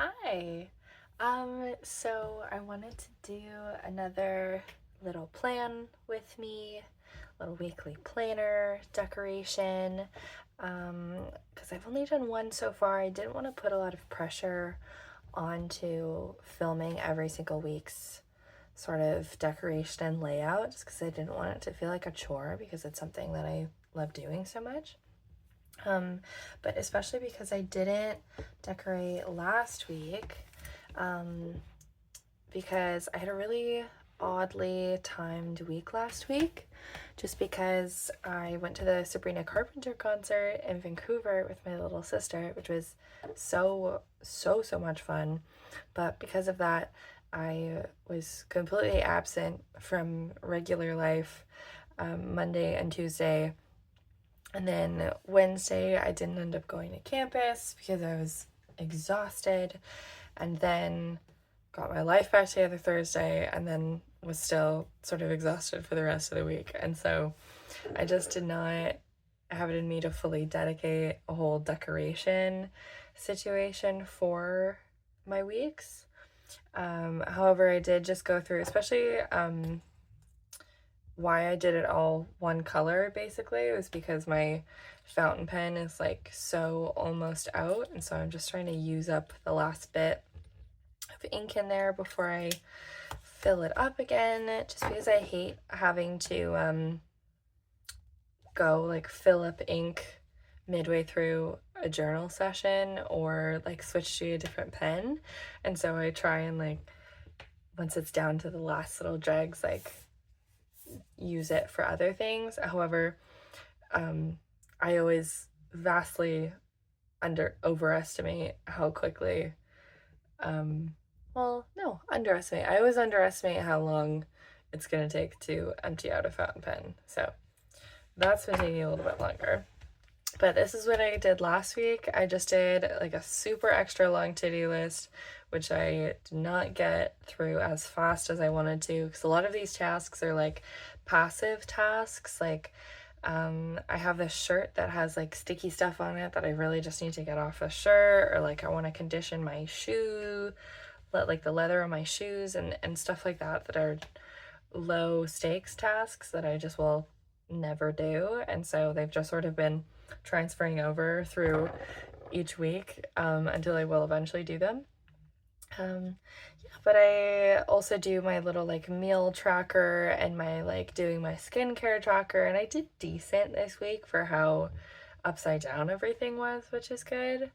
Hi. So I wanted to do another little plan with me, little weekly planner decoration. Because I've only done one so far. I didn't want to put a lot of pressure onto filming every single week's sort of decoration and layout, just because I didn't want it to feel like a chore because it's something that I love doing so much. Um, but especially because I didn't decorate last week, um, because I had a really oddly timed week last week, just because I went to the Sabrina Carpenter concert in Vancouver with my little sister, which was so much fun. But because of that, I was completely absent from regular life Monday and Tuesday. And then Wednesday, I didn't end up going to campus because I was exhausted. And then got my life back together Thursday, and then was still sort of exhausted for the rest of the week. And so I just did not have it in me to fully dedicate a whole decoration situation for my weeks. However, I did just go through, especially why I did it all one color basically. It was because my fountain pen is like so almost out, and so I'm just trying to use up the last bit of ink in there before I fill it up again, just because I hate having to go like fill up ink midway through a journal session or like switch to a different pen. And so I try and like once it's down to the last little dregs, like use it for other things. However, I always vastly overestimate how quickly, no, underestimate. I always underestimate how long it's going to take to empty out a fountain pen. So that's been taking a little bit longer. But this is what I did last week. I just did like a super extra long to-do list, which I did not get through as fast as I wanted to, because a lot of these tasks are like passive tasks. Like I have this shirt that has like sticky stuff on it that I really just need to get off the shirt, or like I want to condition my shoe, like the leather on my shoes and stuff like that, that are low stakes tasks that I just will never do. And so they've just sort of been transferring over through each week until I will eventually do them. Yeah, but I also do my little like meal tracker and my like doing my skincare tracker, and I did decent this week for how upside down everything was, which is good.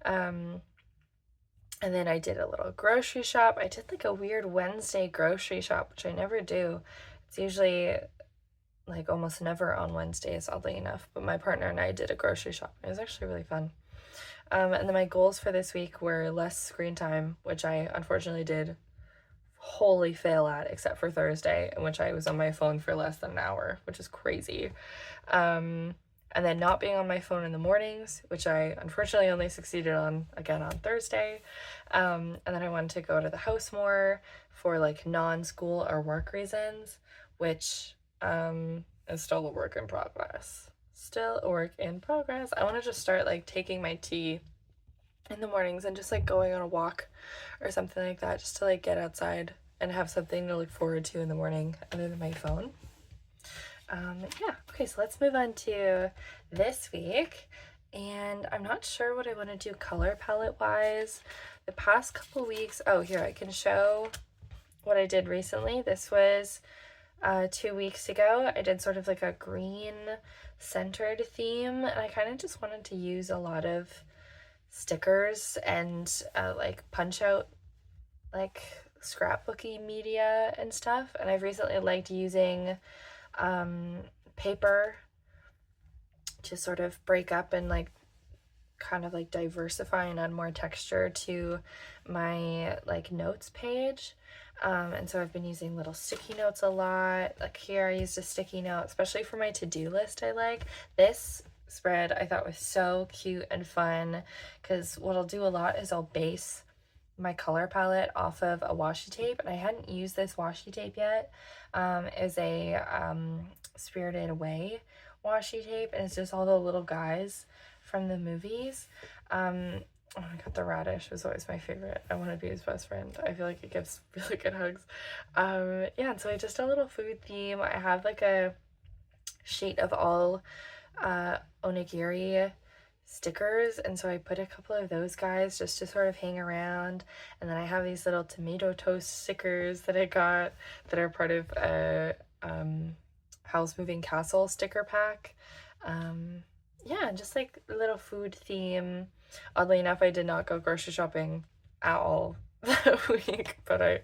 Um, and then I did a little grocery shop. I did like a weird Wednesday grocery shop, which I never do. It's usually like almost never on Wednesdays, oddly enough. But my partner and I did a grocery shop. It was actually really fun. And then my goals for this week were less screen time, which I unfortunately did wholly fail at, except for Thursday, in which I was on my phone for less than an hour, which is crazy. And then not being on my phone in the mornings, which I unfortunately only succeeded on again on Thursday. And then I wanted to go to the house more for like non-school or work reasons, which is still a work in progress. Still a work in progress. I want to just start like taking my tea in the mornings and just like going on a walk or something like that, just to like get outside and have something to look forward to in the morning other than my phone. Yeah, okay, so let's move on to this week. And I'm not sure what I want to do color palette wise. The past couple weeks, oh, here, I can show what I did recently. This was 2 weeks ago. I did sort of like a green centered theme, and I kind of just wanted to use a lot of stickers and like punch out like scrapbooky media and stuff. And I've recently liked using paper to sort of break up and like kind of like diversify and add more texture to my like notes page. And so I've been using little sticky notes a lot. Like here I used a sticky note, especially for my to-do list. I like this spread. I thought was so cute and fun, because what I'll do a lot is I'll base my color palette off of a washi tape, and I hadn't used this washi tape yet. Is a Spirited Away washi tape, and it's just all the little guys from the movies. Oh my god, the radish was always my favorite. I want to be his best friend. I feel like it gives really good hugs. Yeah, and so I just a little food theme. I have like a sheet of all onigiri stickers, and so I put a couple of those guys just to sort of hang around. And then I have these little tomato toast stickers that I got that are part of a Howl's Moving Castle sticker pack. Yeah, just like a little food theme. Oddly enough, I did not go grocery shopping at all that week, but I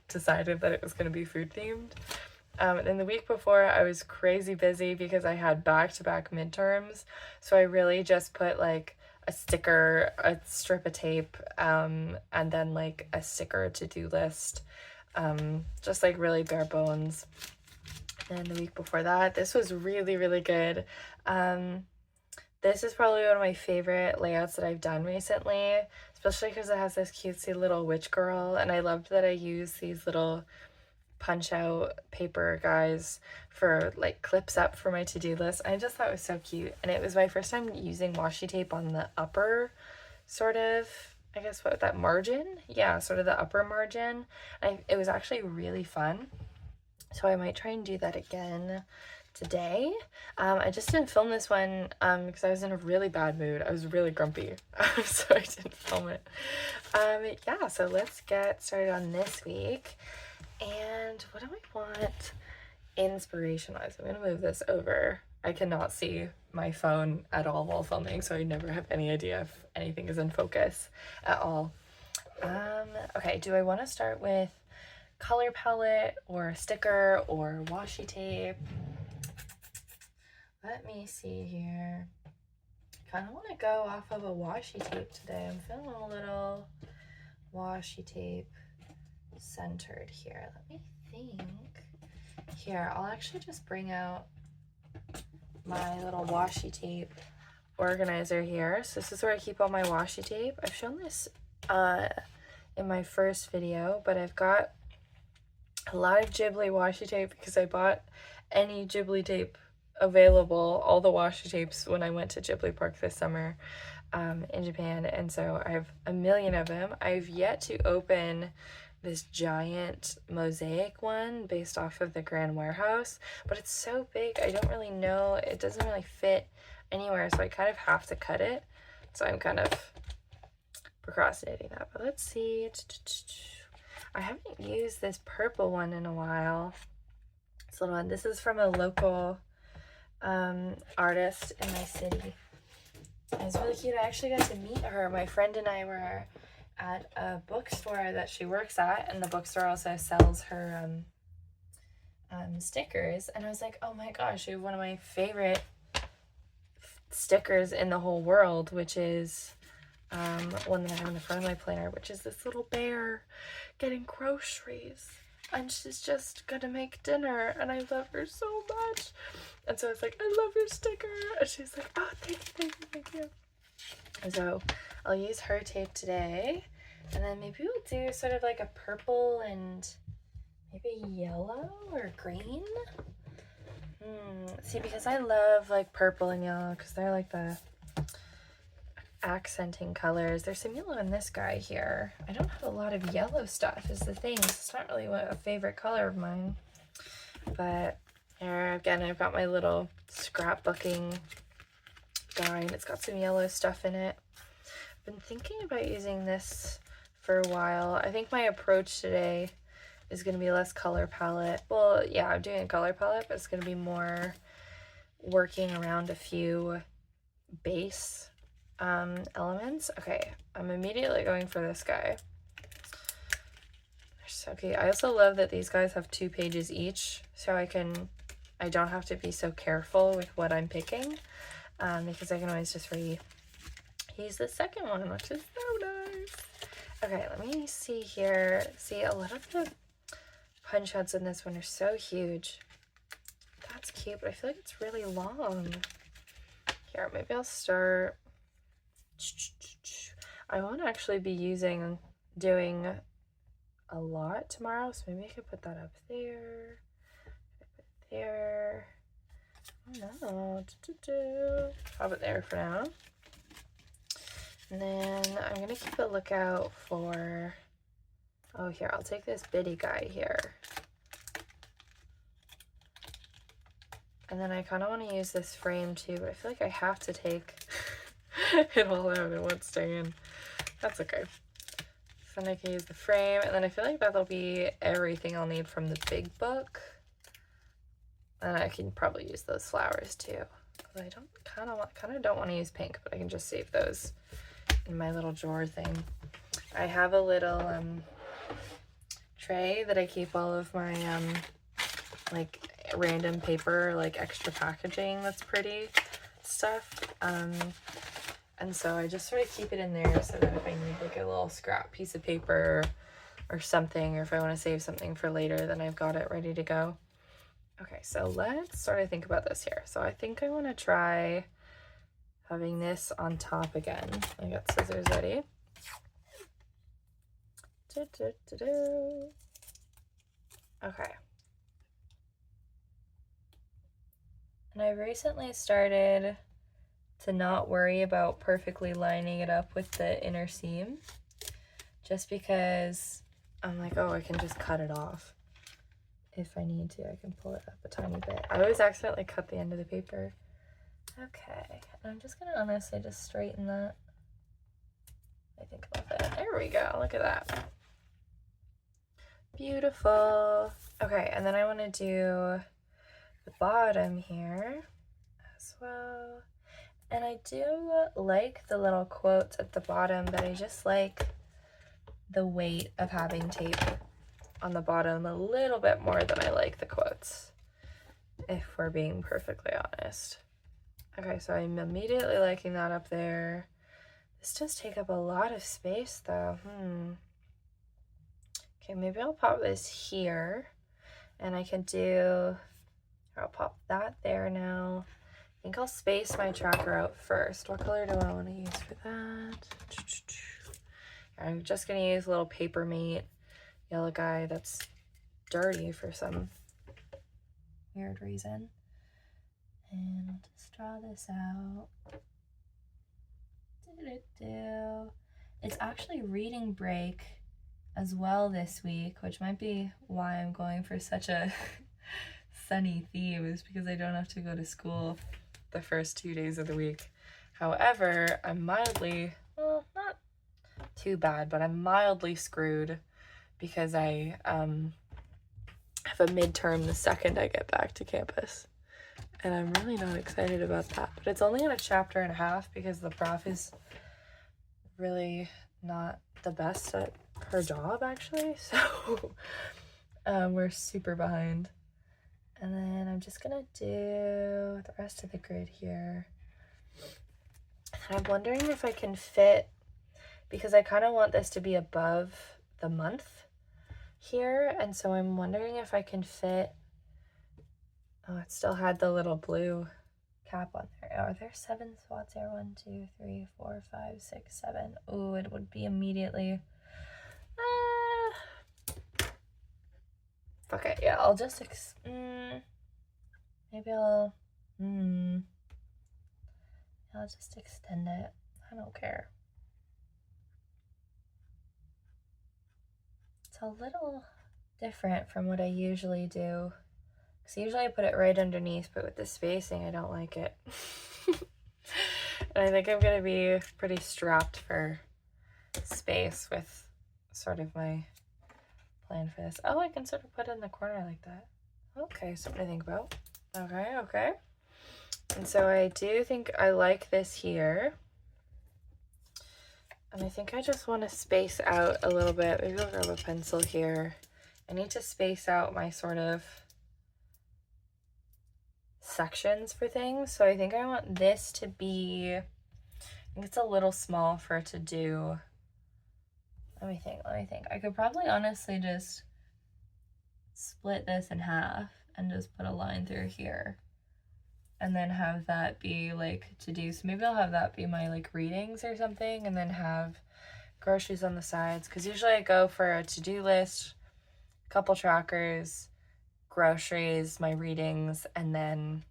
decided that it was going to be food themed. And then the week before, I was crazy busy because I had back-to-back midterms. So I really just put like a sticker, a strip of tape, and then like a sticker to-do list. Just like really bare bones. And the week before that, this was really, really good. This is probably one of my favorite layouts that I've done recently, especially because it has this cutesy little witch girl, and I loved that I used these little punch out paper guys for like clips up for my to-do list. I just thought it was so cute, and it was my first time using washi tape on the upper sort of, I guess what that margin, yeah, sort of the upper margin. It was actually really fun, so I might try and do that again today. I just didn't film this one because I was in a really bad mood. I was really grumpy, so I didn't film it. Yeah, so let's get started on this week. And what do I want inspiration-wise? I'm gonna move this over. I cannot see my phone at all while filming, so I never have any idea if anything is in focus at all. Okay, do I want to start with color palette or sticker or washi tape? Let me see here. Kind of want to go off of a washi tape today. I'm feeling a little washi tape centered here. Let me think. Here, I'll actually just bring out my little washi tape organizer here. So this is where I keep all my washi tape. I've shown this in my first video, but I've got a lot of Ghibli washi tape because I bought any Ghibli tape available, all the washi tapes, when I went to Ghibli Park this summer in Japan, and so I have a million of them. I've yet to open this giant mosaic one based off of the Grand Warehouse, but it's so big I don't really know, it doesn't really fit anywhere, so I kind of have to cut it, so I'm kind of procrastinating that. But let's see. I haven't used this purple one in a while. This little one. This is from a local artist in my city. It was really cute. I actually got to meet her. My friend and I were at a bookstore that she works at, and the bookstore also sells her stickers, and I was like, oh my gosh, you have one of my favorite stickers in the whole world, which is one that I have in the front of my planner, which is this little bear getting groceries, and she's just gonna make dinner, and I love her so much. And so I was like, I love your sticker, and she's like, oh, thank you, thank you, thank you. And so I'll use her tape today, and then maybe we'll do sort of like a purple and maybe yellow or green. See, because I love like purple and yellow because they're like the accenting colors. There's some yellow in this guy here. I don't have a lot of yellow stuff is the thing. It's not really a favorite color of mine. But here again, I've got my little scrapbooking guy, and it's got some yellow stuff in it. I've been thinking about using this for a while. I think my approach today is going to be less color palette. Well, yeah, I'm doing a color palette, but it's going to be more working around a few base elements. Okay, I'm immediately going for this guy. They're so cute. I also love that these guys have 2 pages each, so I don't have to be so careful with what I'm picking, because I can always just use the second one, which is so nice. Okay, let me see here. See, a lot of the punch outs in this one are so huge. That's cute, but I feel like it's really long. Here, maybe I'll start. I won't actually be doing a lot tomorrow, so maybe I could put that up there. There. I don't know. Pop it there for now. And then I'm going to keep a lookout for, oh, here, I'll take this bitty guy here. And then I kind of want to use this frame too, but I feel like I have to take it all out and won't stay in. That's okay. So then I can use the frame, and then I feel like that'll be everything I'll need from the big book. And I can probably use those flowers too. Although I kind of don't want to use pink, but I can just save those in my little drawer thing. I have a little tray that I keep all of my like random paper, like extra packaging that's pretty stuff. And so I just sort of keep it in there so that if I need like a little scrap piece of paper or something, or if I want to save something for later, then I've got it ready to go. Okay, so let's sort of think about this here. So I think I want to try having this on top again. I got scissors ready. Okay. And I've recently started to not worry about perfectly lining it up with the inner seam, just because I'm like, oh, I can just cut it off. If I need to, I can pull it up a tiny bit. I always accidentally cut the end of the paper. Okay, I'm just gonna honestly just straighten that. I think about that. There we go, look at that. Beautiful. Okay, and then I wanna do the bottom here as well. And I do like the little quotes at the bottom, but I just like the weight of having tape on the bottom a little bit more than I like the quotes, if we're being perfectly honest. Okay, so I'm immediately liking that up there. This does take up a lot of space though. Okay, maybe I'll pop this here, and I can do, I'll pop that there now. I think I'll space my tracker out first. What color do I want to use for that? I'm just going to use a little Paper Mate yellow guy that's dirty for some weird reason. And I'll just draw this out. It's actually reading break as well this week, which might be why I'm going for such a sunny theme, is because I don't have to go to school the first 2 days of the week. However, I'm mildly, well, not too bad, but I'm mildly screwed because I have a midterm the second I get back to campus. And I'm really not excited about that. But it's only in a chapter and a half because the prof is really not the best at her job, actually. So we're super behind. And then I'm just gonna do the rest of the grid here. And I'm wondering if I can fit, because I kind of want this to be above the month here. And so I'm wondering if I can fit, oh, it still had the little blue cap on there. Are there 7 spots here? 1, 2, 3, 4, 5, 6, 7. Oh, it would be immediately. Okay, yeah, I'll just maybe I'll just extend it. I don't care. It's a little different from what I usually do. Because usually I put it right underneath, but with the spacing, I don't like it. And I think I'm going to be pretty strapped for space with sort of my plan for this. Oh, I can sort of put it in the corner like that. Okay, something to think about. Okay. And so I do think I like this here. And I think I just want to space out a little bit. Maybe I'll grab a pencil here. I need to space out my sort of sections for things. So I think I want this to be, I think it's a little small for it to do. Let me think. I could probably honestly just split this in half and just put a line through here. And then have that be like to do. So maybe I'll have that be my like readings or something, and then have groceries on the sides. Because usually I go for a to-do list, a couple trackers, groceries, my readings, and then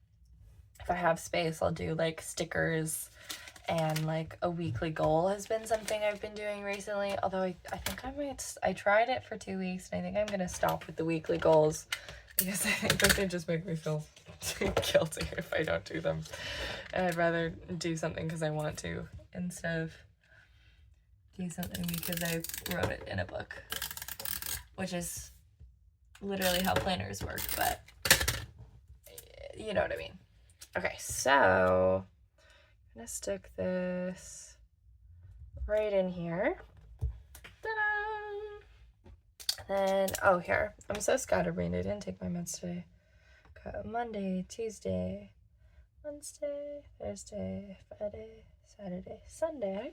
if I have space, I'll do like stickers and like a weekly goal has been something I've been doing recently, although I think I tried it for 2 weeks, and I think I'm gonna stop with the weekly goals because I think that they just make me feel guilty if I don't do them, and I'd rather do something because I want to instead of do something because I wrote it in a book, which is literally how planners work, but you know what I mean. Okay, so I'm gonna stick this right in here. Ta-da! Then, oh, here. I'm so scatterbrained. I didn't take my meds today. Got Monday, Tuesday, Wednesday, Thursday, Friday, Saturday, Sunday.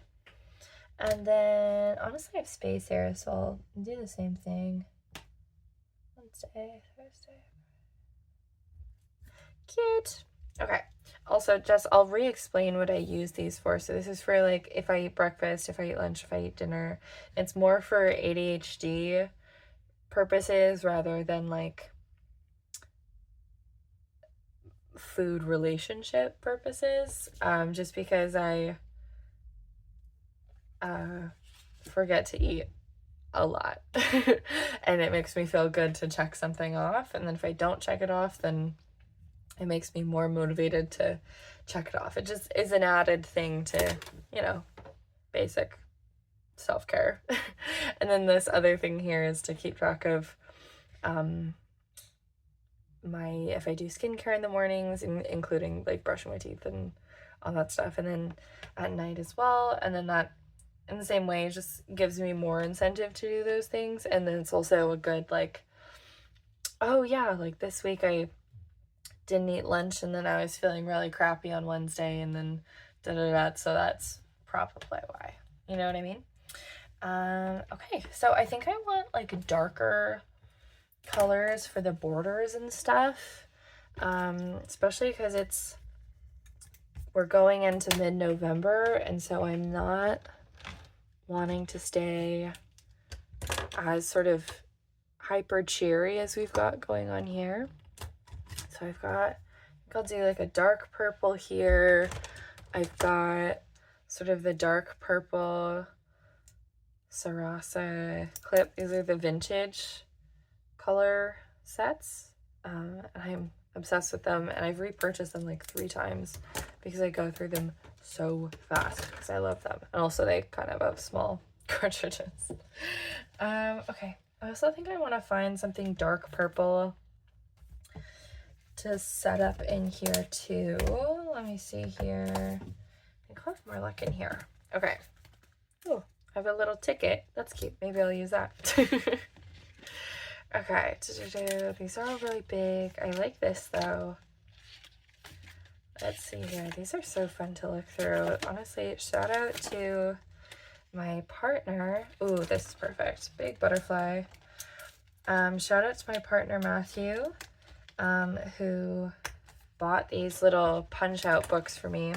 And then, honestly, I have space here, so I'll do the same thing. Wednesday, Thursday. Cute. Okay. Also, I'll re-explain what I use these for. So this is for, like, if I eat breakfast, if I eat lunch, if I eat dinner. It's more for ADHD purposes rather than, like, food relationship purposes. Just because I forget to eat a lot. And it makes me feel good to check something off. And then if I don't check it off, then it makes me more motivated to check it off. It just is an added thing to, you know, basic self-care. And then this other thing here is to keep track of if I do skincare in the mornings, including like brushing my teeth and all that stuff, and then at night as well. And then that, in the same way, just gives me more incentive to do those things. And then it's also a good, like, oh yeah, like this week I didn't eat lunch and then I was feeling really crappy on Wednesday, and then so that's probably why. You know what I mean? Okay, so I think I want like darker colors for the borders and stuff, especially because we're going into mid-November, and so I'm not wanting to stay as sort of hyper cheery as we've got going on here. So I think I'll do like a dark purple here. I've got sort of the dark purple Sarasa clip. These are the vintage color sets. I'm obsessed with them, and I've repurchased them like 3 times because I go through them so fast because I love them. And also they kind of have small cartridges. Okay. I also think I want to find something dark purple to set up in here too. Let me see here. I think I'll have more luck in here. Okay. Oh, I have a little ticket. That's cute. Maybe I'll use that. Okay. These are all really big. I like this though. Let's see here. These are so fun to look through. Honestly, shout out to my partner. Ooh, this is perfect. Big butterfly. Shout out to my partner, Matthew, who bought these little punch-out books for me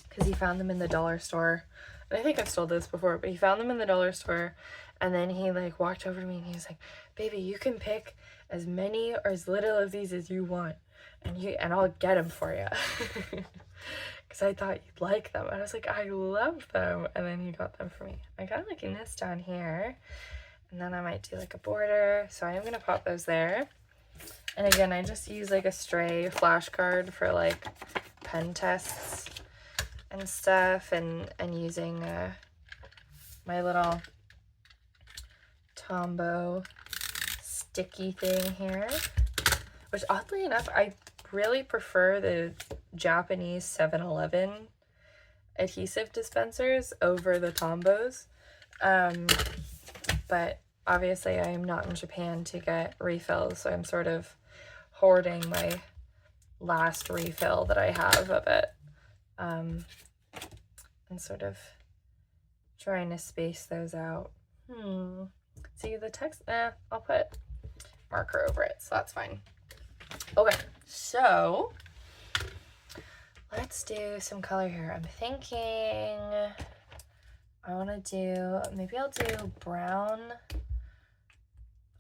because he found them in the dollar store. And I think I've told this before, but he found them in the dollar store, and then he like walked over to me and he was like, "Baby, you can pick as many or as little of these as you want, and I'll get them for you." Because I thought you'd like them. I was like, I love them. And then he got them for me. I got liking this down here. And then I might do like a border. So I am going to pop those there. And again, I just use like a stray flashcard for like pen tests and stuff. And using my little Tombow sticky thing here. Which oddly enough, I really prefer the Japanese 7-Eleven adhesive dispensers over the Tombows. But obviously I am not in Japan to get refills, so I'm sort of hoarding my last refill that I have of it. And sort of trying to space those out. See the text? I'll put marker over it, so that's fine. Okay, so let's do some color here. I'm thinking I want to do, maybe I'll do brown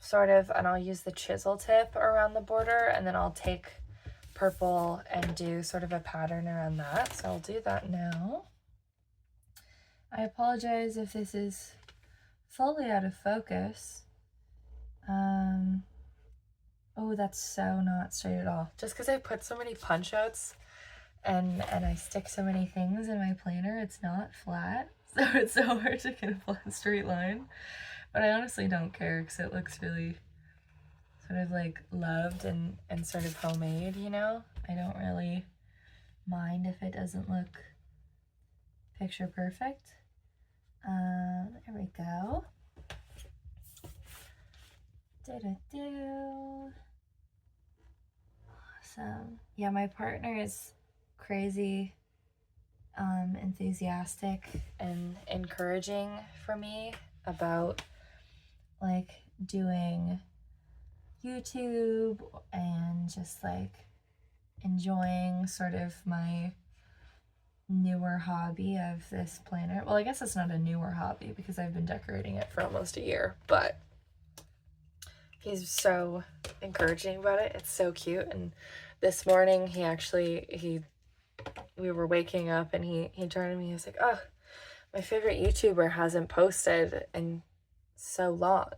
sort of, and I'll use the chisel tip around the border, and then I'll take purple and do sort of a pattern around that. So I'll do that now. I apologize if this is fully out of focus. Oh, that's so not straight at all. Just because I put so many punch outs and I stick so many things in my planner, it's not flat. So it's so hard to get a flat straight line. But I honestly don't care because it looks really sort of like loved and sort of homemade, you know? I don't really mind if it doesn't look picture perfect. There we go. Awesome. Yeah, my partner is crazy enthusiastic and encouraging for me about like doing YouTube and just like enjoying sort of my newer hobby of this planner. Well, I guess it's not a newer hobby because I've been decorating it for almost a year, but he's so encouraging about it. It's so cute. And this morning we were waking up and he turned to me, he was like, oh, my favorite YouTuber hasn't posted in so long.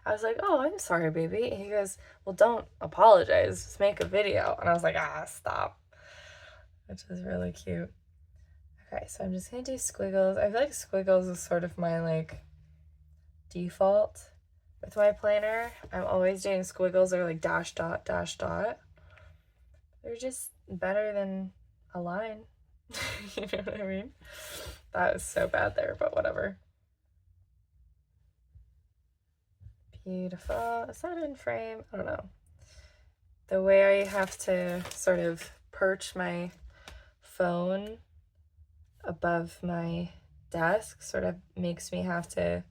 I was like, oh, I'm sorry, baby. He goes, well, don't apologize, just make a video. And I was like, stop. Which is really cute. Okay, so I'm just gonna do squiggles. I feel like squiggles is sort of my like default with my planner. I'm always doing squiggles or like dash dot, dash dot. They're just better than a line. You know what I mean? That was so bad there, but whatever. Beautiful. Is that in frame? I don't know. The way I have to sort of perch my phone above my desk sort of makes me have to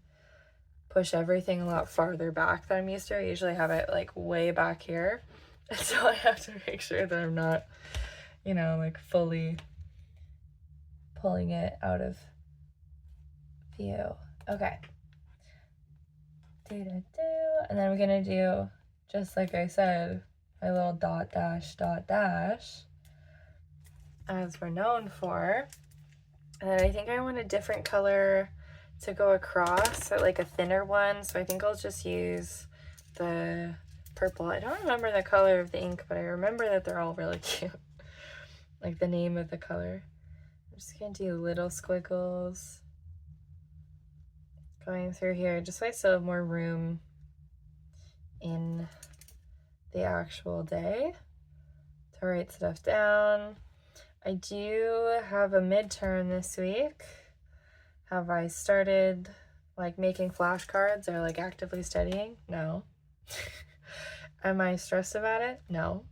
push everything a lot farther back than I'm used to. I usually have it like way back here. And so I have to make sure that I'm not, you know, like fully pulling it out of view. Okay. And then we're gonna do, just like I said, my little dot dash as we're known for. And then I think I want a different color to go across, so like a thinner one. So I think I'll just use the purple. I don't remember the color of the ink, but I remember that they're all really cute. Like the name of the color. I'm just gonna do little squiggles going through here, just so I still have more room in the actual day to write stuff down. I do have a midterm this week. Have I started like making flashcards or like actively studying? No. Am I stressed about it? No.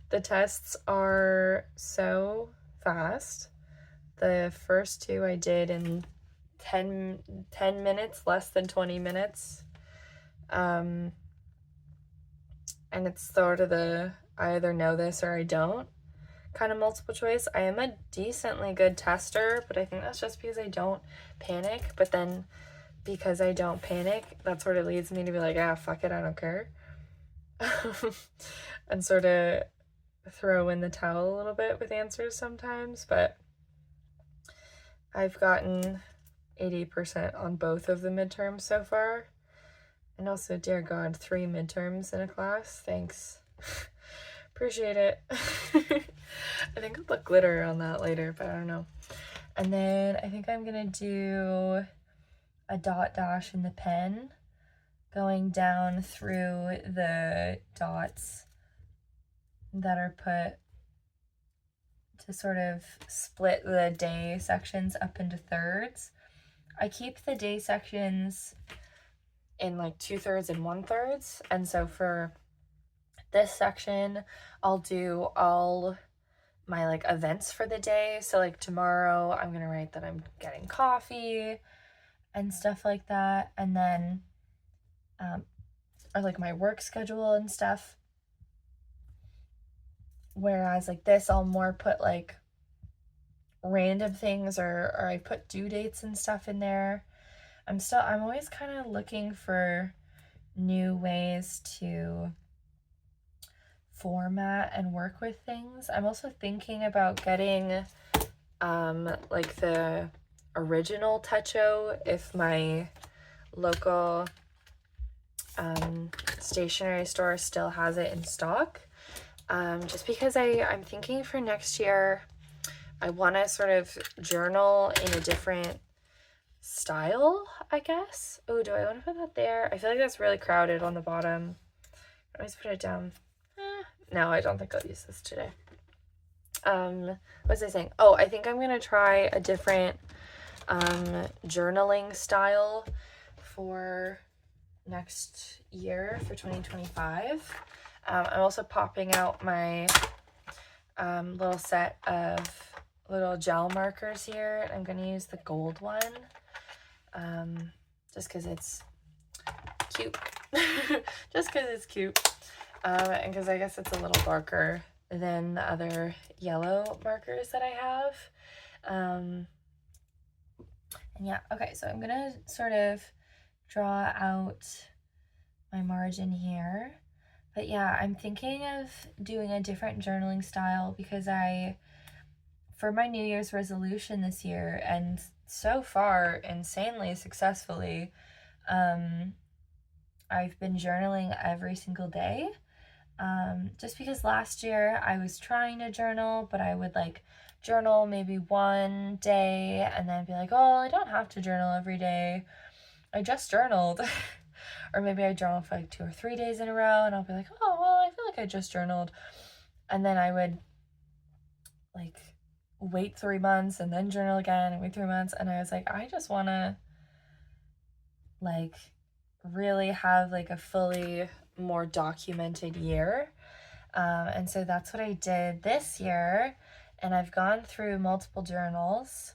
The tests are so fast. The first two I did in 10 minutes, less than 20 minutes. And it's sort of the I either know this or I don't kind of multiple choice. I am a decently good tester, but I think that's just because I don't panic. But then because I don't panic, that sort of leads me to be like, fuck it, I don't care. And sort of throw in the towel a little bit with answers sometimes. But I've gotten 80% on both of the midterms so far. And also, dear God, 3 midterms in a class. Thanks. Appreciate it. I think I'll put glitter on that later, but I don't know. And then I think I'm gonna do a dot dash in the pen, going down through the dots that are put to sort of split the day sections up into thirds. I keep the day sections in like 2/3 and 1/3, and so for this section I'll do all my like events for the day. So like tomorrow I'm gonna write that I'm getting coffee and stuff like that, and then or like my work schedule and stuff. Whereas like this I'll more put like random things, or I put due dates and stuff in there. I'm always kind of looking for new ways to format and work with things. I'm also thinking about getting like the original Techo if my local stationery store still has it in stock. Just because I'm thinking for next year, I want to sort of journal in a different style, I guess. Oh, do I want to put that there? I feel like that's really crowded on the bottom. Let me just put it down. No, I don't think I'll use this today. What was I saying? Oh, I think I'm going to try a different journaling style for next year, for 2025. I'm also popping out my little set of little gel markers here. I'm going to use the gold one just because it's cute. Just because it's cute. And because I guess it's a little darker than the other yellow markers that I have. And yeah, okay, so I'm gonna sort of draw out my margin here. But yeah, I'm thinking of doing a different journaling style because for my New Year's resolution this year, and so far insanely successfully, I've been journaling every single day. Just because last year I was trying to journal, but I would like journal maybe one day and then be like, oh, I don't have to journal every day. I just journaled. Or maybe I journal for like 2 or 3 days in a row and I'll be like, oh, well, I feel like I just journaled. And then I would like wait 3 months and then journal again and wait 3 months. And I was like, I just want to like really have like a fully more documented year. And so that's what I did this year. And I've gone through multiple journals.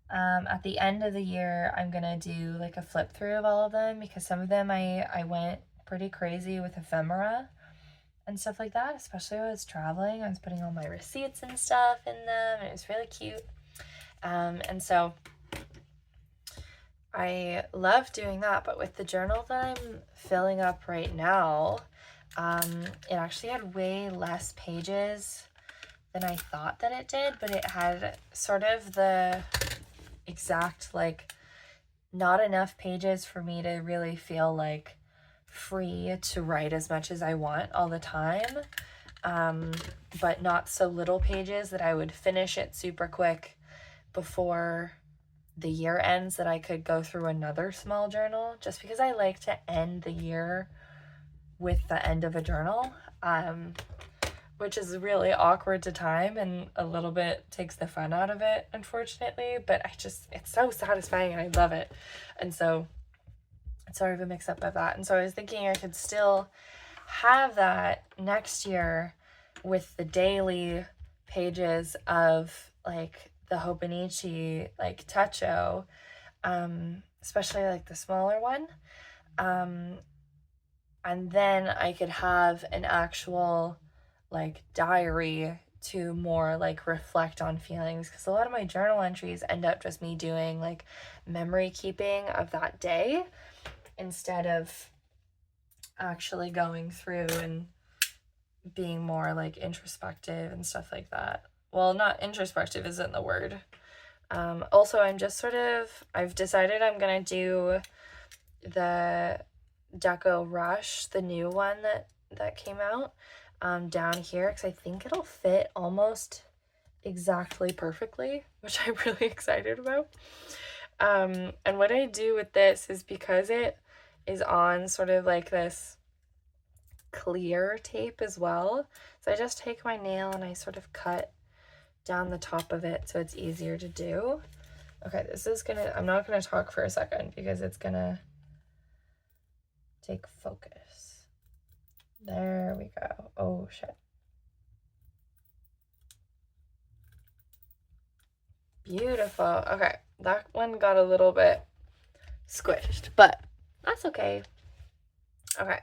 At the end of the year, I'm gonna do like a flip through of all of them because some of them I went pretty crazy with ephemera and stuff like that, especially when I was traveling. I was putting all my receipts and stuff in them, and it was really cute. And so I love doing that, but with the journal that I'm filling up right now, it actually had way less pages than I thought that it did, but it had sort of the exact, like, not enough pages for me to really feel like free to write as much as I want all the time, but not so little pages that I would finish it super quick before the year ends that I could go through another small journal, just because I like to end the year with the end of a journal, which is really awkward to time and a little bit takes the fun out of it, unfortunately, but it's so satisfying and I love it. And so it's sort of a mix up of that. And so I was thinking I could still have that next year with the daily pages of like the Hobonichi like Techo, especially like the smaller one. And then I could have an actual like diary to more like reflect on feelings, because a lot of my journal entries end up just me doing like memory keeping of that day instead of actually going through and being more like introspective and stuff like that. Well, not introspective isn't the word. Also, I've decided I'm gonna do the Deco Rush, the new one that came out, down here, because I think it'll fit almost exactly perfectly, which I'm really excited about. And what I do with this is, because it is on sort of like this clear tape as well, so I just take my nail and I sort of cut down the top of it so it's easier to do. Okay, I'm not gonna talk for a second because it's gonna take focus. There we go. Oh shit. Beautiful. Okay, that one got a little bit squished, but that's okay. Okay,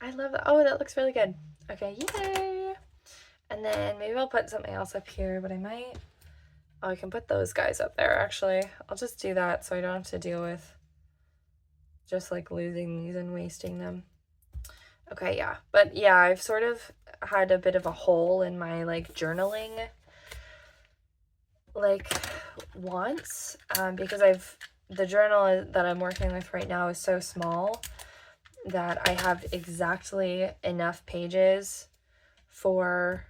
I love that. Oh, that looks really good. Okay, yay. And then maybe I'll put something else up here, but I can put those guys up there, actually. I'll just do that so I don't have to deal with just like losing these and wasting them. Okay, yeah. But yeah, I've sort of had a bit of a hole in my like journaling like wants, because the journal that I'm working with right now is so small that I have exactly enough pages for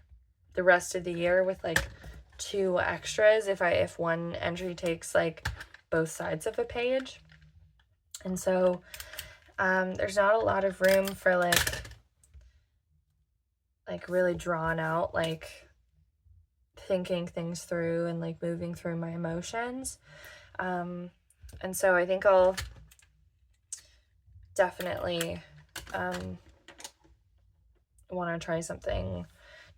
the rest of the year, with like 2 extras if one entry takes like both sides of a page. And so there's not a lot of room for like really drawn out, like thinking things through and like moving through my emotions. And so I think I'll definitely want to try something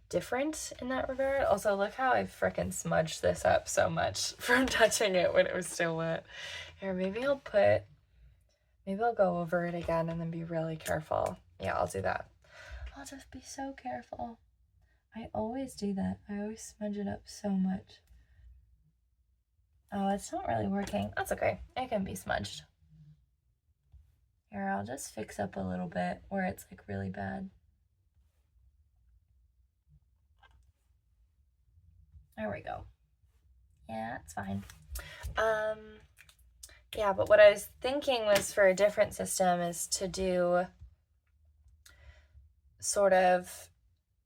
different in that regard. Also, look how I frickin' smudged this up so much from touching it when it was still wet. Here, maybe I'll go over it again and then be really careful. Yeah, I'll do that. I'll just be so careful. I always do that. I always smudge it up so much. Oh, it's not really working. That's okay. It can be smudged. Here, I'll just fix up a little bit where it's like really bad. There we go. Yeah, that's fine. Yeah, but what I was thinking was for a different system is to do sort of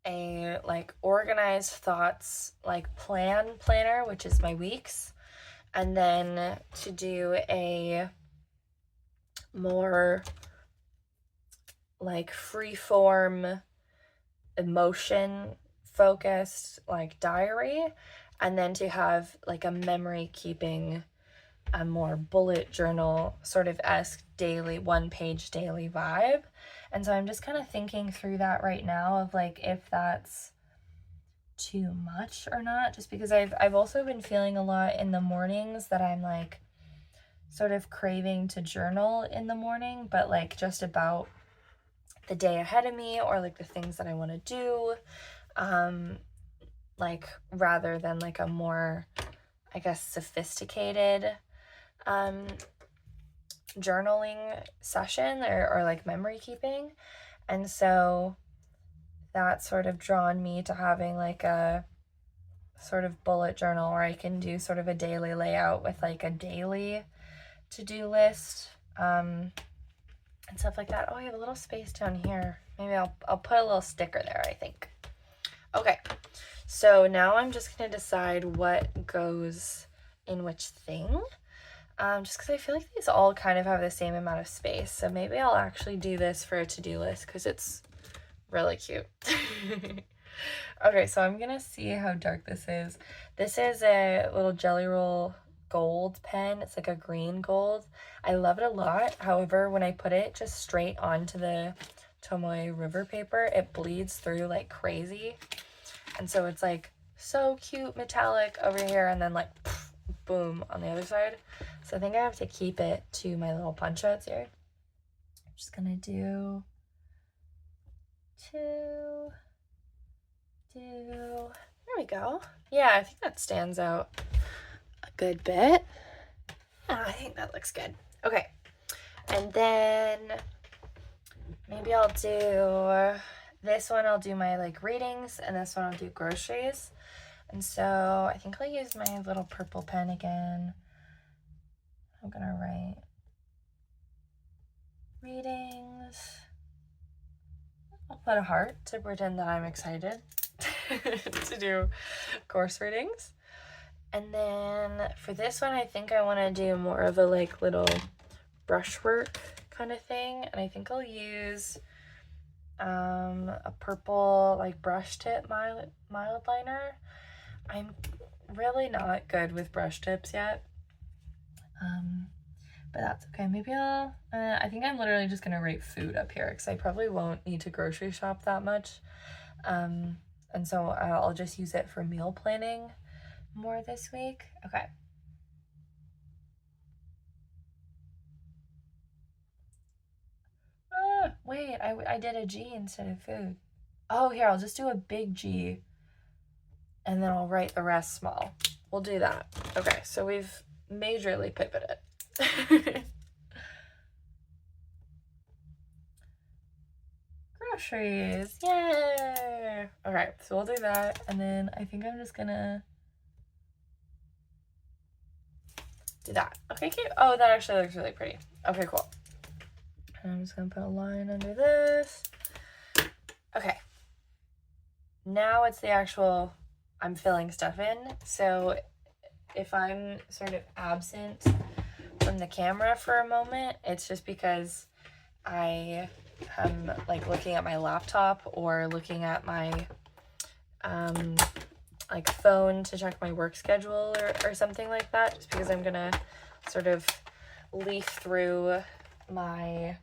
a like organized thoughts like planner, which is my weeks, and then to do a more like free form emotion focused like diary, and then to have like a memory keeping, a more bullet journal sort of esque daily 1-page daily vibe. And so I'm just kind of thinking through that right now of like if that's too much or not, just because I've also been feeling a lot in the mornings that I'm like sort of craving to journal in the morning, but like just about the day ahead of me or like the things that I want to do, like rather than like a more, I guess, sophisticated journaling session or like memory keeping. And so that's sort of drawn me to having like a sort of bullet journal where I can do sort of a daily layout with like a daily to-do list, and stuff like that. Oh, I have a little space down here. Maybe I'll put a little sticker there, I think. Okay, so now I'm just gonna decide what goes in which thing, just because I feel like these all kind of have the same amount of space. So maybe I'll actually do this for a to-do list because it's really cute. Okay, so I'm gonna see how dark this is. This is a little Jelly Roll gold pen. It's like a green gold. I love it a lot. However, when I put it just straight onto the Tomoe River paper, it bleeds through like crazy. And so it's like so cute metallic over here and then like poof, boom on the other side. So I think I have to keep it to my little punch outs here. I'm just gonna do 2, there we go. Yeah, I think that stands out a good bit. Yeah, I think that looks good. Okay, and then maybe I'll do this one. I'll do my like readings, and this one I'll do groceries. And so I think I'll use my little purple pen again. I'm gonna write readings. I'll put a heart to pretend that I'm excited to do course readings. And then for this one, I think I want to do more of a like little brushwork kind of thing. And I think I'll use a purple like brush tip mild liner. I'm really not good with brush tips yet. But that's okay. Maybe I think I'm literally just gonna write food up here because I probably won't need to grocery shop that much. And so I'll just use it for meal planning more this week. Okay. Wait, I did a G instead of food. Oh, here, I'll just do a big G and then I'll write the rest small. We'll do that. Okay, so we've majorly pivoted. Groceries, yay! Okay, so we'll do that, and then I think I'm just gonna do that. Okay, cute. Oh, that actually looks really pretty. Okay, cool. And I'm just gonna put a line under this. Okay. Now it's the actual, I'm filling stuff in. So if I'm sort of absent from the camera for a moment, it's just because I am like looking at my laptop or looking at my like phone to check my work schedule or something like that, just because I'm gonna sort of leaf through my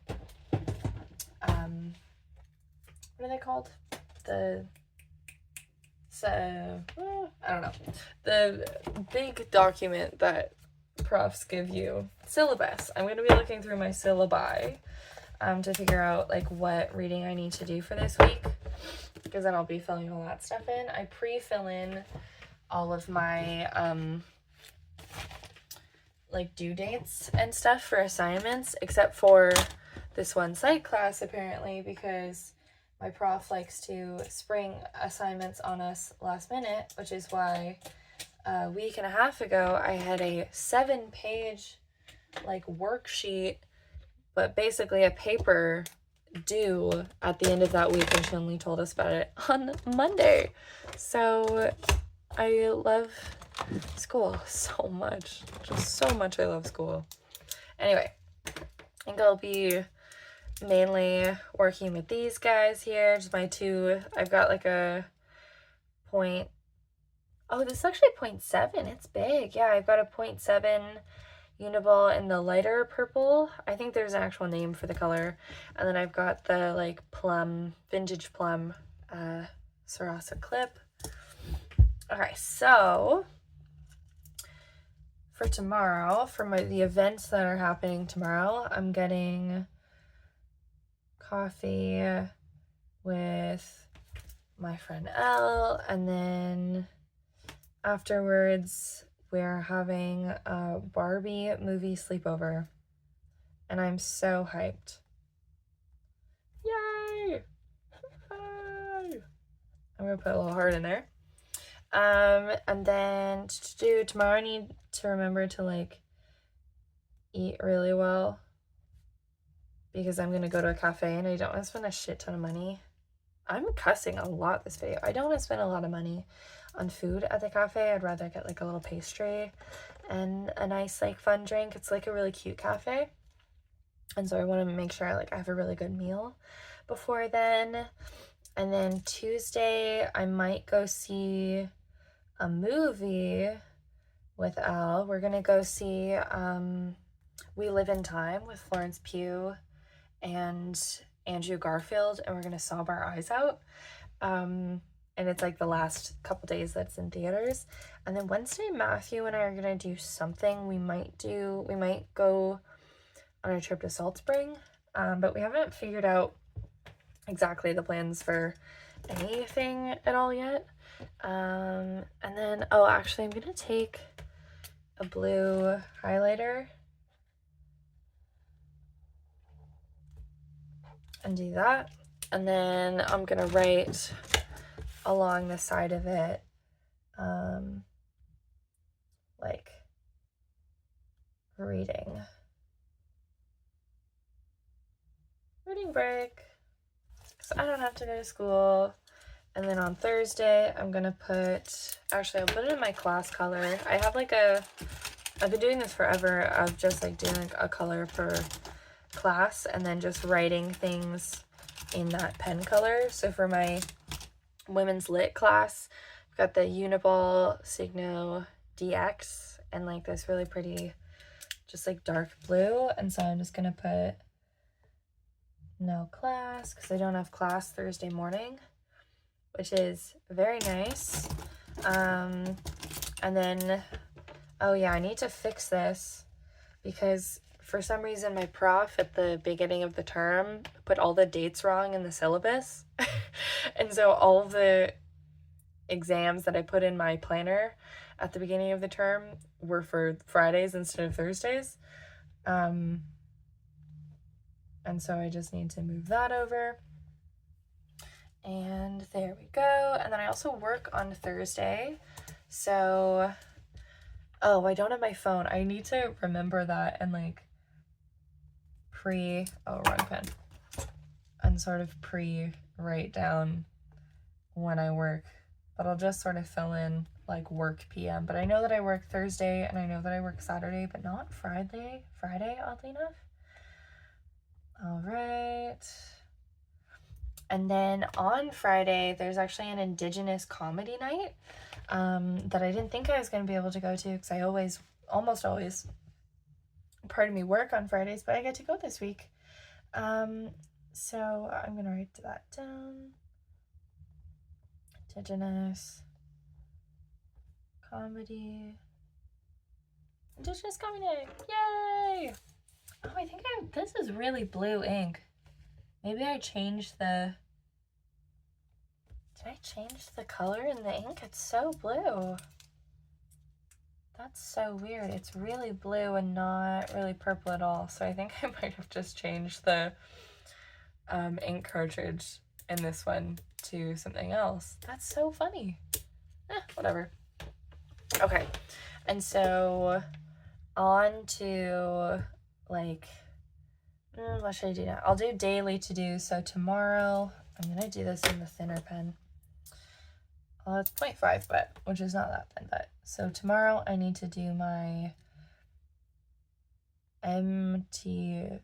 what are they called? I don't know. The big document that profs give you, syllabus. I'm going to be looking through my syllabi to figure out like what reading I need to do for this week, because then I'll be filling all that stuff in. I pre-fill in all of my like due dates and stuff for assignments, except for this one psych class apparently, because my prof likes to spring assignments on us last minute, which is why a week and a half ago I had a 7-page like worksheet, but basically a paper due at the end of that week, and she only told us about it on Monday. So I love school so much. Just so much I love school. Anyway, I think I'll be mainly working with these guys here. Just my two. I've got like a point. Oh, this is actually 0.7. It's big. Yeah, I've got a 0.7 Uniball in the lighter purple. I think there's an actual name for the color. And then I've got the like plum, vintage plum Sarasa clip. Okay, so for tomorrow, for the events that are happening tomorrow, I'm getting coffee with my friend Elle, and then afterwards we're having a Barbie movie sleepover, and I'm so hyped. Yay! Yay! I'm gonna put a little heart in there. And then tomorrow I need to remember to like eat really well, because I'm gonna go to a cafe and I don't want to spend a shit ton of money. I'm cussing a lot this video. I don't want to spend a lot of money on food at the cafe. I'd rather get like a little pastry and a nice like fun drink. It's like a really cute cafe, and so I want to make sure I have a really good meal before then. And then Tuesday I might go see a movie with Al. We're gonna go see We Live in Time with Florence Pugh and Andrew Garfield, and we're gonna sob our eyes out. And it's like the last couple days that's in theaters. And then Wednesday, Matthew and I are gonna do something. We might go on a trip to Salt Spring, but we haven't figured out exactly the plans for anything at all yet. And then, oh, actually I'm gonna take a blue highlighter and do that. And then I'm gonna write along the side of it, like reading break, because I don't have to go to school. And then on Thursday, I'm gonna I'll put it in my class color. I've been doing this forever, of just like doing a color per class and then just writing things in that pen color. So for my women's lit class, I've got the Uniball Signo DX and like this really pretty, just like dark blue. And so I'm just gonna put no class, because I don't have class Thursday morning, which is very nice. And then, oh yeah, I need to fix this, because for some reason my prof at the beginning of the term put all the dates wrong in the syllabus. And so all of the exams that I put in my planner at the beginning of the term were for Fridays instead of Thursdays. And so I just need to move that over. And there we go. And then I also work on Thursday. So Oh, I don't have my phone. I need to remember that and like wrong pen. And sort of write down when I work. But I'll just sort of fill in like work PM. But I know that I work Thursday and I know that I work Saturday, but not Friday, oddly enough. All right. And then on Friday, there's actually an Indigenous comedy night that I didn't think I was going to be able to go to because I almost always, work on Fridays, but I get to go this week. So I'm going to write that down. Indigenous comedy. Indigenous comedy night. Yay! Oh, I think this is really blue ink. Maybe I changed the... Did I change the color in the ink? It's so blue. That's so weird. It's really blue and not really purple at all. So I think I might have just changed the ink cartridge in this one to something else. That's so funny. Whatever. Okay. And so on to like... what should I do now? I'll do daily to-do. So tomorrow, I'm going to do this in the thinner pen. Well, it's 0.5, which is not that thin, but. So tomorrow I need to do my MTBI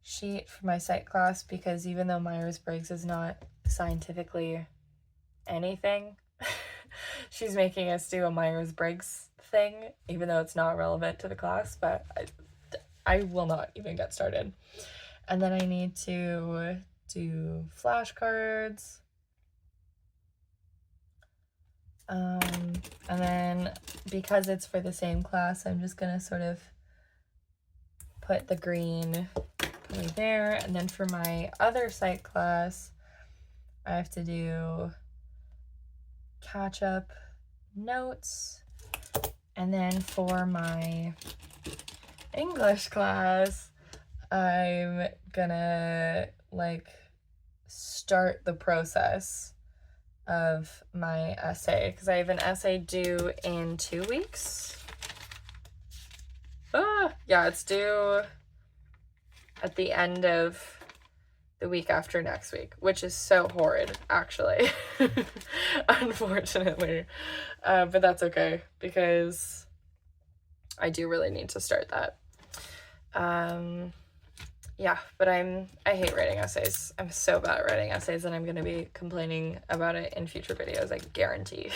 sheet for my psych class because even though Myers-Briggs is not scientifically anything, she's making us do a Myers-Briggs thing, even though it's not relevant to the class, but I will not even get started. And then I need to do flashcards. And then because it's for the same class, I'm just gonna sort of put the green right there. And then for my other psych class, I have to do catch up notes. And then for my English class, I'm gonna like start the process of my essay because I have an essay due in 2 weeks. Yeah, it's due at the end of the week after next week, which is so horrid, actually. Unfortunately. But that's okay because I do really need to start that. Yeah, but I hate writing essays. I'm so bad at writing essays, and I'm going to be complaining about it in future videos, I guarantee.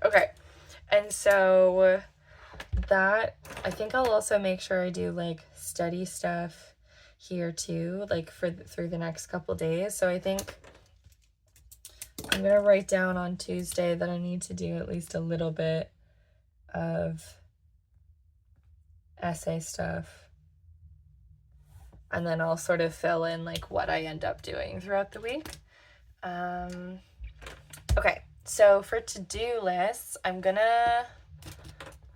Okay, and so that, I think I'll also make sure I do, like, study stuff here, too, like, through the next couple days. So I think I'm going to write down on Tuesday that I need to do at least a little bit of essay stuff. And then I'll sort of fill in like what I end up doing throughout the week. Okay, so for to-do lists, I'm gonna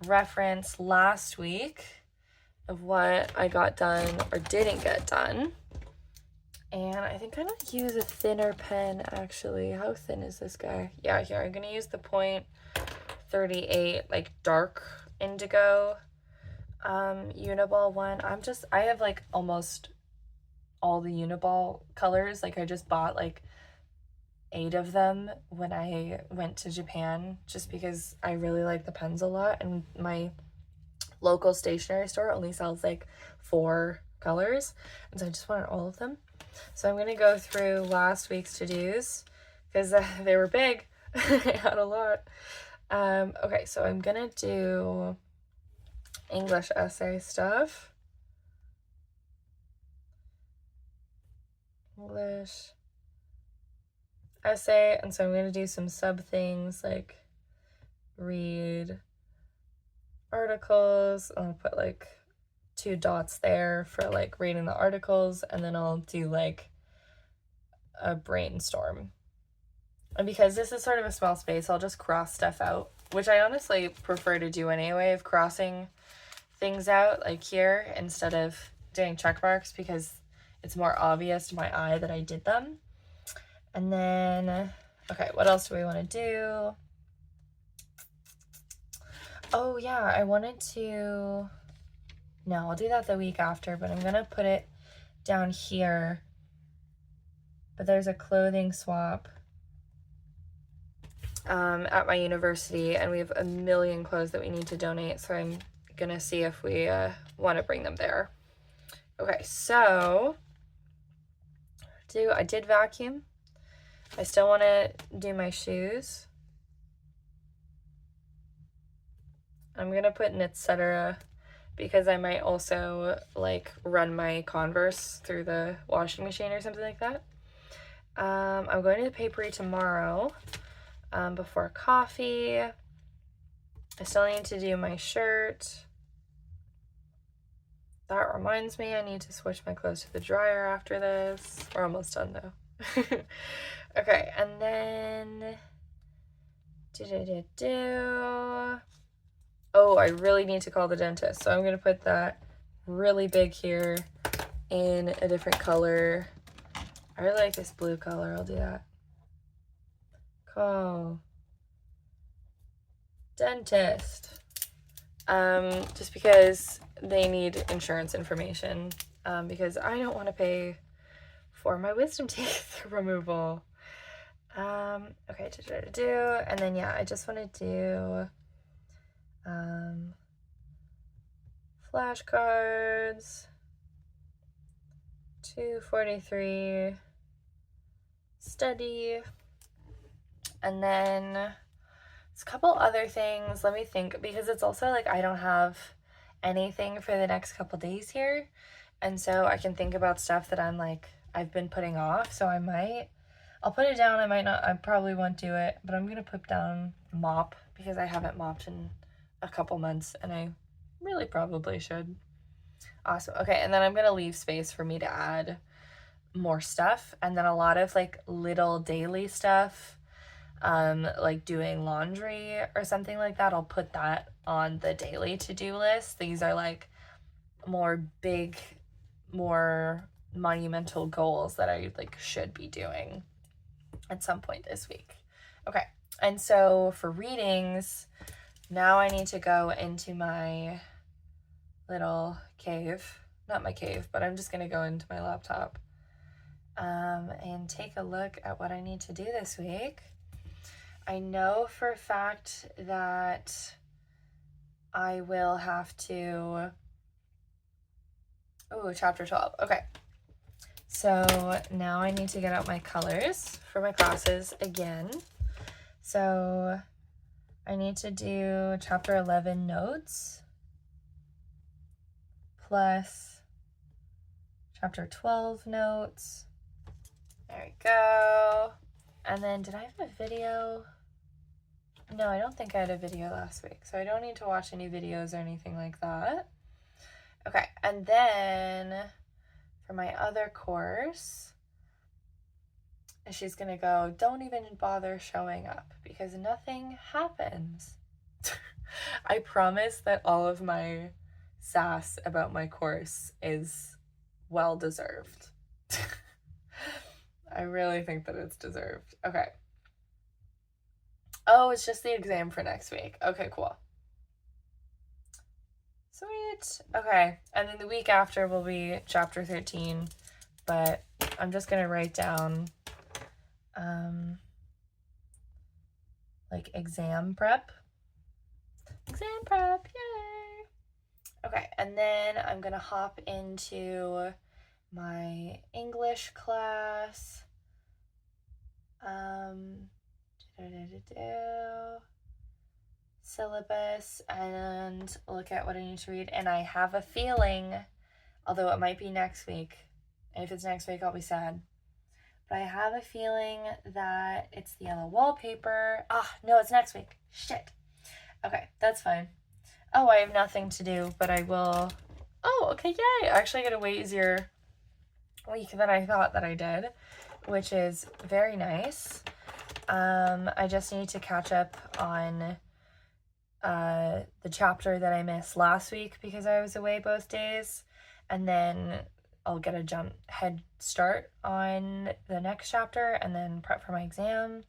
reference last week of what I got done or didn't get done. And I think I'm gonna use a thinner pen, actually. How thin is this guy? Yeah, here, I'm gonna use the 0.38, like dark indigo Uniball one. I have like almost all the Uniball colors. Like I just bought like 8 of them when I went to Japan just because I really like the pens a lot, and my local stationery store only sells like 4 colors, and so I just wanted all of them. So I'm gonna go through last week's to-dos because they were big. I had a lot. Okay, so I'm gonna do English essay stuff. English essay, and so I'm going to do some sub things like read articles. I'll put like 2 dots there for like reading the articles, and then I'll do like a brainstorm. And because this is sort of a small space, I'll just cross stuff out, which I honestly prefer to do anyway, of crossing things out like here instead of doing check marks because it's more obvious to my eye that I did them. And then, okay, what else do we want to do? Oh yeah, I wanted to, no, I'll do that the week after, but I'm gonna put it down here. But there's a clothing swap at my university, and we have a million clothes that we need to donate, so I'm gonna see if we want to bring them there. Okay, so I did vacuum. I still want to do my shoes. I'm gonna put in etc. because I might also like run my Converse through the washing machine or something like that. I'm going to the papery tomorrow before coffee. I still need to do my shirt. That reminds me, I need to switch my clothes to the dryer after this. We're almost done though. Okay, and then oh, I really need to call the dentist, so I'm gonna put that really big here in a different color. I really like this blue color. I'll do that. Call dentist. Just because they need insurance information, because I don't want to pay for my wisdom teeth removal. Okay, and then yeah, I just want to do flashcards, 243, study, and then it's a couple other things. Let me think, because it's also like I don't have anything for the next couple days here, and so I can think about stuff that I'm like I've been putting off. So I'll put it down. I might not, I probably won't do it, but I'm gonna put down mop because I haven't mopped in a couple months and I really probably should. Awesome. Okay, and then I'm gonna leave space for me to add more stuff, and then a lot of like little daily stuff, like doing laundry or something like that. I'll put that on the daily to-do list. These are like more big, more monumental goals that I like should be doing at some point this week. Okay, and so for readings, now I need to go into my little cave. Not my cave, but I'm just gonna go into my laptop and take a look at what I need to do this week. I know for a fact that I will have to, oh, chapter 12. Okay, so now I need to get out my colors for my classes again. So I need to do chapter 11 notes plus chapter 12 notes. There we go. And then did I have a video? No, I don't think I had a video last week, so I don't need to watch any videos or anything like that. Okay, and then for my other course, she's gonna go, don't even bother showing up because nothing happens. I promise that all of my sass about my course is well deserved. I really think that it's deserved. Okay. Oh, it's just the exam for next week. Okay, cool. Sweet. Okay, and then the week after will be chapter 13, but I'm just gonna write down like exam prep. Exam prep, yay! Okay, and then I'm gonna hop into my English class. Syllabus and look at what I need to read. And I have a feeling, although it might be next week, and if it's next week, I'll be sad. But I have a feeling that it's the yellow wallpaper. Ah, no, it's next week. Shit. Okay, that's fine. Oh, I have nothing to do, but I will. Oh, okay, yay. I actually get a way easier week than I thought that I did, which is very nice. I just need to catch up on the chapter that I missed last week because I was away both days, and then I'll get a head start on the next chapter and then prep for my exam,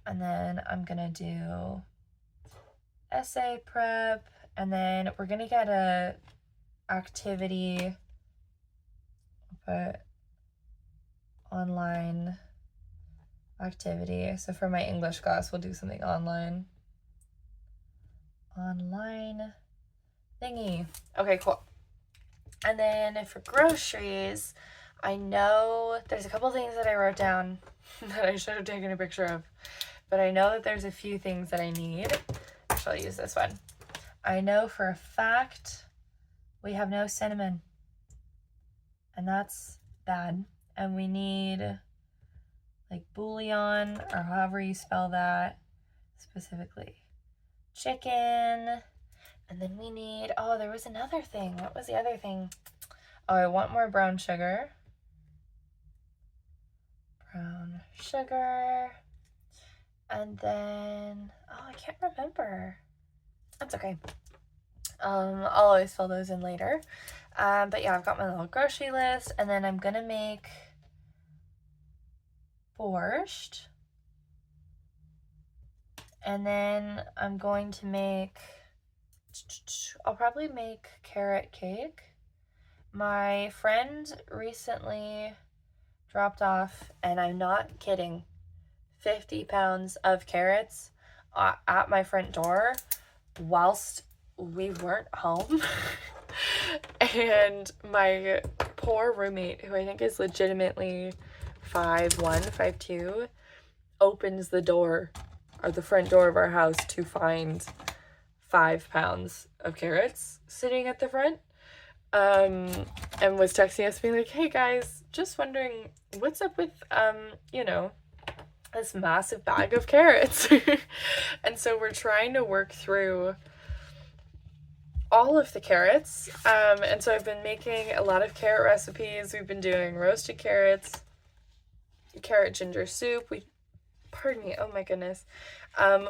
and then I'm gonna do essay prep, and then we're gonna get a activity, but online activity. So for my English class, we'll do something online thingy. Okay, cool. And then for groceries, I know there's a couple things that I wrote down that I should have taken a picture of, but I know that there's a few things that I need. Actually, I'll use this one. I know for a fact we have no cinnamon, and that's bad. And we need like bouillon, or however you spell that specifically, chicken. And then we need, oh, there was another thing. What was the other thing? Oh, I want more brown sugar. Brown sugar. And then, oh, I can't remember. That's okay. I'll always fill those in later. But yeah, I've got my little grocery list, and then I'm gonna make borscht. And then I'm going to make, I'll probably make carrot cake. My friend recently dropped off, and I'm not kidding, 50 pounds of carrots at my front door whilst we weren't home. And my poor roommate, who I think is legitimately 5'1", 5'2", opens the door, or the front door of our house, to find 5 pounds of carrots sitting at the front. And was texting us being like, hey guys, just wondering what's up with, this massive bag of carrots. And so we're trying to work through all of the carrots. And so I've been making a lot of carrot recipes. We've been doing roasted carrots, carrot ginger soup. Pardon me, oh my goodness.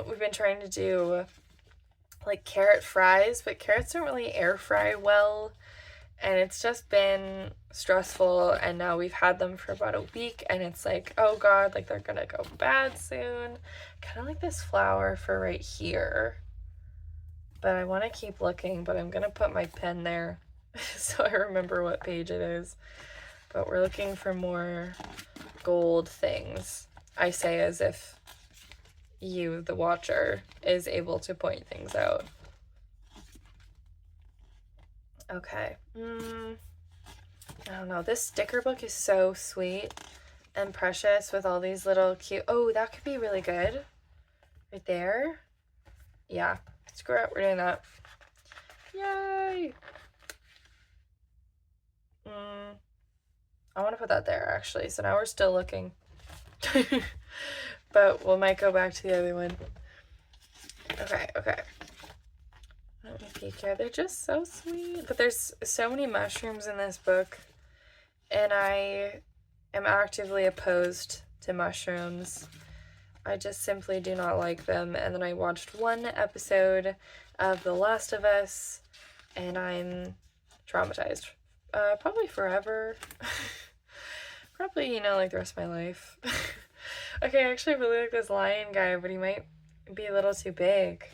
We've been trying to do like carrot fries, but carrots don't really air fry well. And it's just been stressful, and now we've had them for about a week, and it's like, oh god, like they're gonna go bad soon. Kind of like this flower for right here. But I want to keep looking, but I'm gonna put my pen there so I remember what page it is. But we're looking for more gold things. I say as if you, the watcher, is able to point things out. Okay. I don't know. This sticker book is so sweet and precious with all these little cute... Oh, that could be really good. Right there. Yeah. Screw it. We're doing that. Yay! I want to put that there, actually. So now we're still looking. But we might go back to the other one. Okay. Let me peek here. They're just so sweet. But there's so many mushrooms in this book, and I am actively opposed to mushrooms. I just simply do not like them. And then I watched one episode of The Last of Us, and I'm traumatized. Probably forever. Probably, like the rest of my life. Okay, I actually really like this lion guy, but he might be a little too big.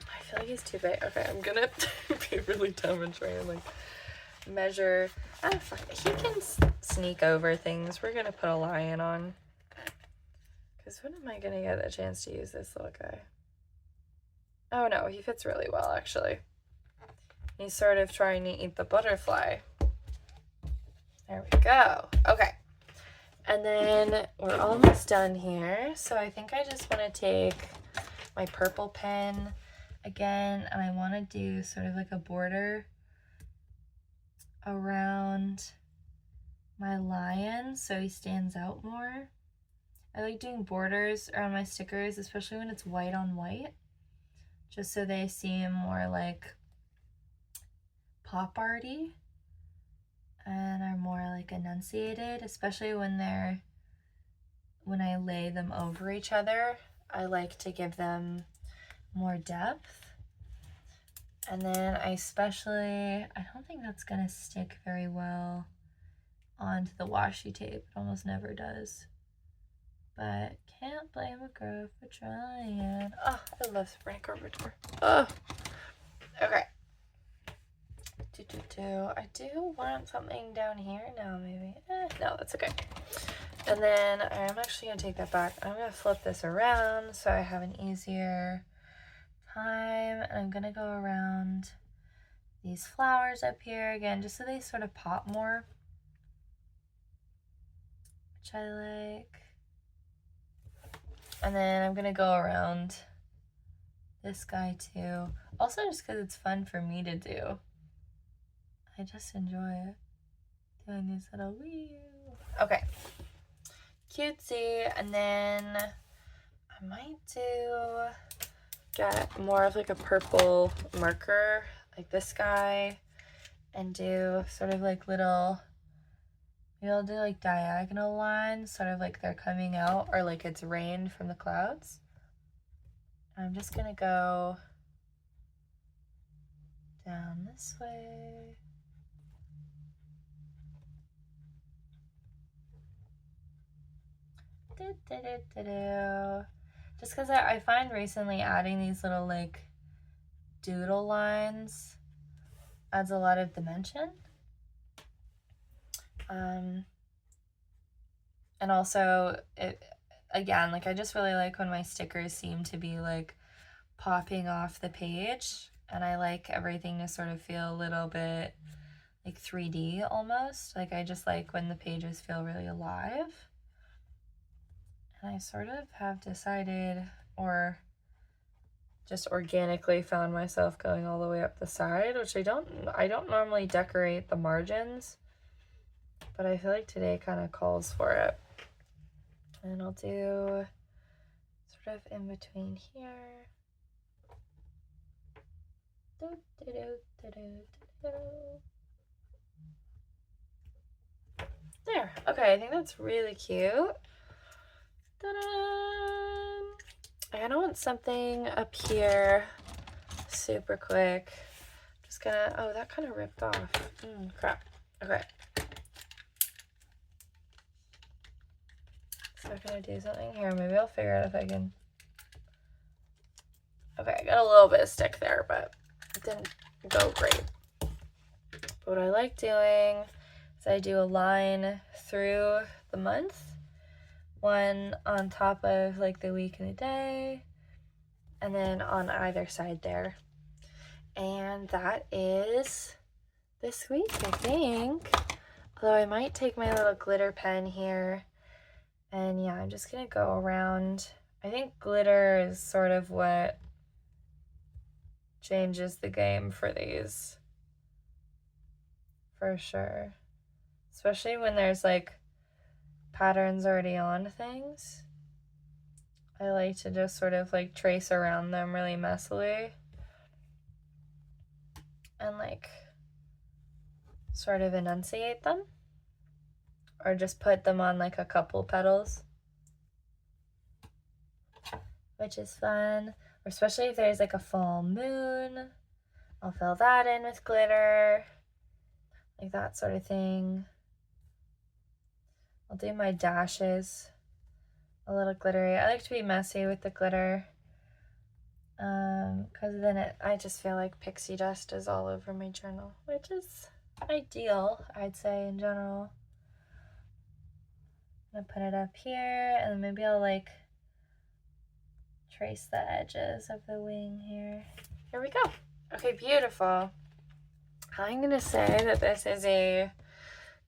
I feel like he's too big. Okay, I'm gonna be really dumb and try and measure. Fuck. He can sneak over things. We're gonna put a lion on. Because when am I gonna get a chance to use this little guy? Oh no, he fits really well actually. He's sort of trying to eat the butterfly. There we go. Okay. And then we're almost done here. So I think I just want to take my purple pen again, and I want to do sort of like a border around my lion so he stands out more. I like doing borders around my stickers, especially when it's white on white, just so they seem more like pop arty and are more like enunciated, especially when I lay them over each other. I like to give them more depth. And then I don't think that's gonna stick very well onto the washi tape. It almost never does. but can't blame a girl for trying. Oh, I love spring curvature. Oh, okay. I do want something down here now, maybe. No, that's okay. And then I'm actually going to take that back. I'm going to flip this around so I have an easier time. And I'm going to go around these flowers up here again, just so they sort of pop more, which I like. And then I'm going to go around this guy too. Also just because it's fun for me to do. I just enjoy it. Doing these little wee. Okay. Cutesy. And then I might get more of like a purple marker like this guy and do sort of like little, maybe I'll do like diagonal lines, sort of like they're coming out or like it's rain from the clouds. I'm just gonna go down this way. Just because I find recently adding these little like doodle lines adds a lot of dimension. And also it, again, like I just really like when my stickers seem to be like popping off the page, and I like everything to sort of feel a little bit like 3D almost. Like I just like when the pages feel really alive. And I sort of have decided, or just organically found myself going all the way up the side, which I don't normally decorate the margins, but I feel like today kind of calls for it. And I'll do sort of in between here. There. Okay, I think that's really cute. Ta-da! I kind of want something up here super quick. Just gonna, oh, that kind of ripped off. Crap. Okay. So I'm gonna do something here. Maybe I'll figure out if I can. Okay, I got a little bit of stick there, but it didn't go great. But what I like doing is I do a line through the month, one on top of like the week and the day, and then on either side there. And that is this week, I think. Although I might take my little glitter pen here, and yeah, I'm just gonna go around. I think glitter is sort of what changes the game for these, for sure. Especially when there's like patterns already on things. I like to just sort of like trace around them really messily and like sort of enunciate them, or just put them on like a couple petals, which is fun. Or especially if there's like a full moon, I'll fill that in with glitter, like that sort of thing. I'll do my dashes a little glittery. I like to be messy with the glitter, because then I just feel like pixie dust is all over my journal, which is ideal, I'd say, in general. I'm gonna put it up here, and maybe I'll like trace the edges of the wing here. Here we go. Okay, beautiful. I'm gonna say that this is a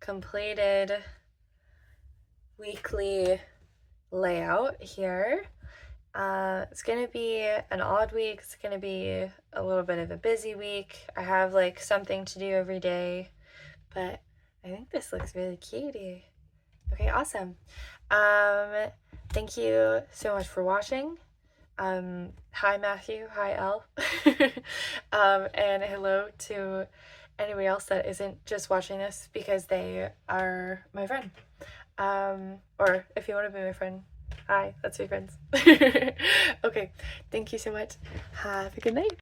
completed weekly layout here. It's gonna be an odd week. It's gonna be a little bit of a busy week. I have like something to do every day, but I think this looks really cutie. Okay, awesome. Thank you so much for watching. Hi Matthew, hi Elle, and hello to anybody else that isn't just watching this because they are my friend. Or if you want to be my friend, hi, let's be friends. Okay, thank you so much. Have a good night.